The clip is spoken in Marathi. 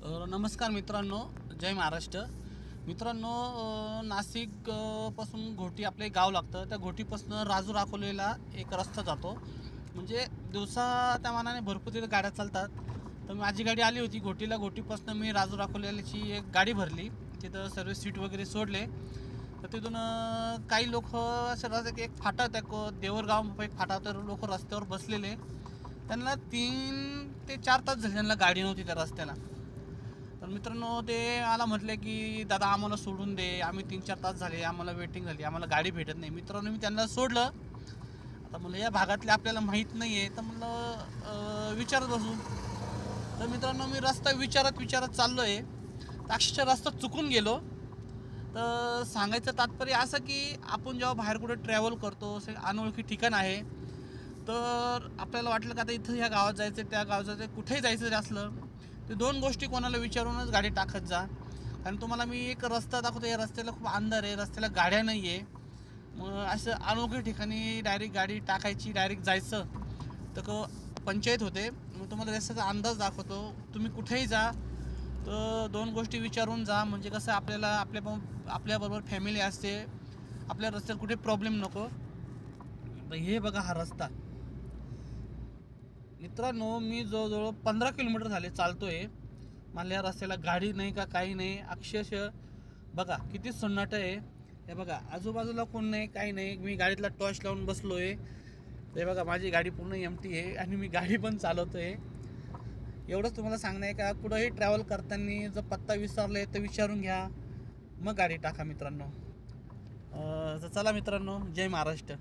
नमस्कार मित्रांनो, जय महाराष्ट्र. मित्रांनो, नाशिक पासून घोटी आपले गाव लागतं. त्या घोटीपासून राजूर अकोलेला एक रस्ता जातो. म्हणजे दिवसा त्या मानाने भरपूर तिथे गाड्या चालतात. तर माझी गाडी आली होती घोटीला. घोटीपासून मी राजूर अकोलेची एक गाडी भरली. तिथं सर्व सीट वगैरे सोडले. तर तिथून काही लोक असे रस्ते एक फाटा त्या देवरगाव एक फाटा, तर लोक रस्त्यावर बसलेले. त्यांना 3 ते 4 तास झाले त्यांना गाडी नव्हती त्या रस्त्याला. तर मित्रांनो, ते मला म्हटले की दादा आम्हाला सोडून दे, आम्ही 3-4 तास झाले, आम्हाला वेटिंग झाली, आम्हाला गाडी भेटत नाही. मित्रांनो, मी त्यांना सोडलं. आता म्हणलं या भागातले आपल्याला माहीत नाही आहे, तर म्हणलं विचारत बसू. तर मित्रांनो, मी रस्ता विचारत चाललो आहे. तर अक्षरशः रस्ता चुकून गेलो. तर सांगायचं तात्पर्य असं की आपण जेव्हा बाहेर कुठे ट्रॅव्हल करतो, अनोळखी ठिकाण आहे, तर आपल्याला वाटलं का आता इथं ह्या गावात जायचं, त्या गावात जायचं, कुठेही जायचं जर असलं ते 2 गोष्टी कोणाला विचारूनच गाडी टाकत जा. कारण तुम्हाला मी एक रस्ता दाखवतो, या रस्त्याला खूप अंधार आहे, रस्त्याला गाड्या नाही आहे. मग असं अनोळखी ठिकाणी डायरेक्ट गाडी टाकायची, डायरेक्ट जायचं तर पंचायत होते. मग तुम्हाला रस्त्याचा अंदाज दाखवतो. तुम्ही कुठेही जा तर 2 गोष्टी विचारून जा. म्हणजे कसं आपल्याला आपल्याबरोबर फॅमिली असते, आपल्या रस्त्यात कुठे प्रॉब्लेम नको. हे बघा हा रस्ता. मित्रांनो, मी जवळजवळ 15 किलोमीटर झाले चालतोय. मला या रस्त्याला गाडी नाही का काही नाही. अक्षरशः बघा किती सन्नाट आहे. हे बघा आजूबाजूला कोण नाही, काही नाही. मी गाडीतला टॉर्च लावून बसलो आहे. हे बघा माझी गाडी पूर्ण एमटी आहे आणि मी गाडी पण चालवतो आहे. एवढंच तुम्हाला सांगणं आहे का कुठंही ट्रॅव्हल करताना जर पत्ता विसरले तर विचारून घ्या, मग गाडी टाका मित्रांनो. तर चला मित्रांनो, जय महाराष्ट्र.